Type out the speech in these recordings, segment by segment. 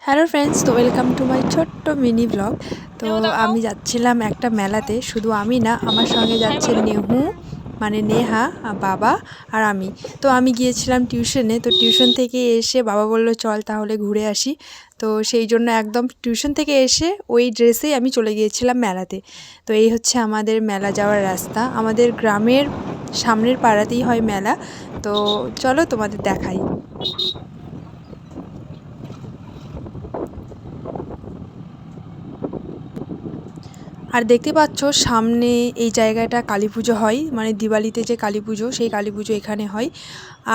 Hello friends, তো welcome to my ছোট্ট mini blog. তো আমি যাচ্ছিলাম একটা মেলাতে, শুধু আমি না, আমার সঙ্গে যাচ্ছে নেহু মানে নেহা, বাবা আর আমি। তো আমি গিয়েছিলাম টিউশনে, তো টিউশন থেকে এসে বাবা বলল চল তাহলে ঘুরে আসি। তো সেই জন্য একদম টিউশন থেকে এসে ওই ড্রেসেই আমি চলে গিয়েছিলাম মেলাতে। তো এই হচ্ছে আমাদের মেলা যাওয়ার রাস্তা, আমাদের গ্রামের সামনের পাড়াতেই হয় মেলা। তো চলো তোমাদের দেখাই। আর দেখতে পাচ্ছ সামনে এই জায়গাটা কালী পুজো হয়, মানে দিওয়ালিতে যে কালী পুজো, সেই কালী পুজো এখানে হয়।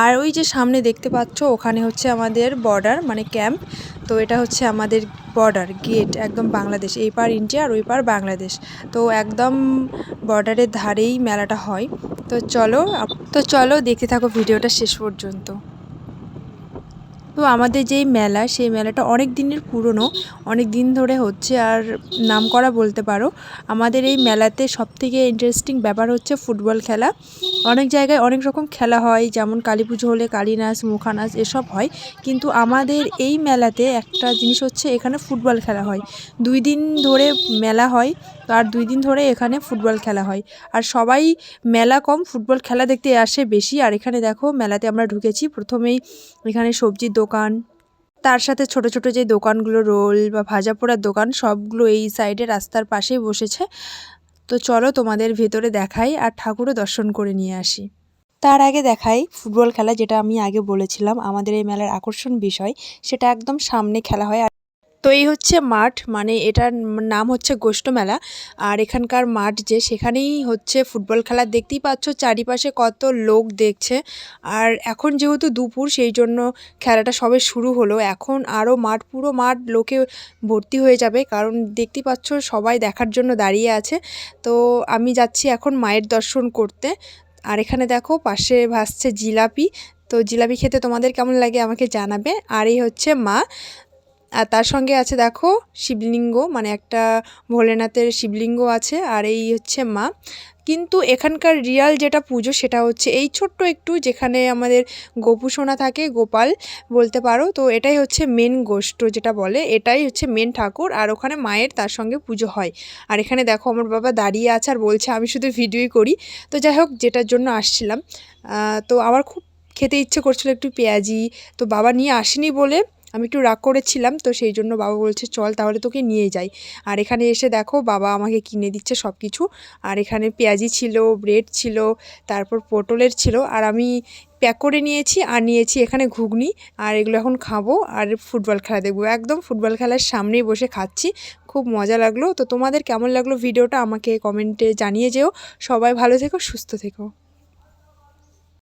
আর ওই যে সামনে দেখতে পাচ্ছ ওখানে হচ্ছে আমাদের বর্ডার মানে ক্যাম্প। তো এটা হচ্ছে আমাদের বর্ডার গেট, একদম বাংলাদেশ, এই পার ইন্ডিয়া আর ওই পার বাংলাদেশ। তো একদম বর্ডারের ধারেই মেলাটা হয়। তো চলো দেখতে থাকো ভিডিওটা শেষ পর্যন্ত। তো আমাদের যেই মেলা, সেই মেলাটা অনেক দিনের পুরনো, অনেক দিন ধরে হচ্ছে। আর নামকরা বলতে পারো। আমাদের এই মেলাতে সবথেকে ইন্টারেস্টিং ব্যাপার হচ্ছে ফুটবল খেলা। অনেক জায়গায় অনেক রকম খেলা হয়, যেমন কালী পুজো হলে কালী নাচ, মুখা নাচ এসব হয়। কিন্তু আমাদের এই মেলাতে একটা জিনিস হচ্ছে, এখানে ফুটবল খেলা হয়। 2 দিন ধরে মেলা হয়, আর 2 দিন ধরে এখানে ফুটবল খেলা হয়। আর সবাই মেলা কম, ফুটবল খেলা দেখতে আসে বেশি। আর এখানে দেখো মেলাতে আমরা ঢুকেছি, প্রথমেই এখানে সবজির দোকান, তার সাথে ছোট ছোট যে দোকানগুলো রোল বা ভাজা পোড়ার দোকান, সবগুলো এই সাইডে রাস্তার পাশেই বসেছে। তো চলো তোমাদের ভেতরে দেখাই আর ঠাকুরও দর্শন করে নিয়ে আসি। তার আগে দেখাই ফুটবল খেলা, যেটা আমি আগে বলেছিলাম আমাদের এই মেলার আকর্ষণ বিষয়, সেটা একদম সামনে খেলা হয়। তো এই হচ্ছে মাঠ, মানে এটার নাম হচ্ছে গোষ্ঠ মেলা। আর এখানকার মাঠ যে, সেখানেই হচ্ছে ফুটবল খেলা। দেখতেই পাচ্ছ চারিপাশে কত লোক দেখছে। আর এখন যেহেতু দুপুর, সেই জন্য খেলাটা সবে শুরু হলো। এখন আরও পুরো মাঠ লোকে ভর্তি হয়ে যাবে, কারণ দেখতেই পাচ্ছ সবাই দেখার জন্য দাঁড়িয়ে আছে। তো আমি যাচ্ছি এখন মায়ের দর্শন করতে। আর এখানে দেখো পাশে ভাসছে জিলাপি। তো জিলাপি খেতে তোমাদের কেমন লাগে আমাকে জানাবে। আর এই হচ্ছে মা, আর তার সঙ্গে আছে দেখো শিবলিঙ্গ, মানে একটা ভোলেনাথের শিবলিঙ্গ আছে। আর এই হচ্ছে মা। কিন্তু এখানকার রিয়াল যেটা পুজো, সেটা হচ্ছে এই ছোট্ট একটু, যেখানে আমাদের গোপুসোনা থাকে, গোপাল বলতে পারো। তো এটাই হচ্ছে মেন গোষ্ঠ যেটা বলে, এটাই হচ্ছে মেন ঠাকুর। আর ওখানে মায়ের তার সঙ্গে পুজো হয়। আর এখানে দেখো আমার বাবা দাঁড়িয়ে আছে আর বলছে আমি শুধু ভিডিওই করি। তো যাই হোক, যেটার জন্য আসছিলাম, তো আমার খুব খেতে ইচ্ছে করছিল একটু পেঁয়াজি। তো বাবা নিয়ে আসেনি বলে আমি একটু রাগ করেছিলাম, তো সেই জন্য বাবা বলছে চল তাহলে তোকে নিয়ে যাই। আর এখানে এসে দেখো বাবা আমাকে কিনে দিচ্ছে সব কিছু। আর এখানে পেঁয়াজি ছিল, ব্রেড ছিল, তারপর পটলের ছিল। আর আমি প্যাক করে নিয়েছি, আর নিয়েছি এখানে ঘুগনি। আর এগুলো এখন খাবো আর ফুটবল খেলা দেখবো, একদম ফুটবল খেলার সামনেই বসে খাচ্ছি। খুব মজা লাগলো। তো তোমাদের কেমন লাগলো ভিডিওটা আমাকে কমেন্টে জানিয়ে যেও। সবাই ভালো থেকো, সুস্থ থেকো।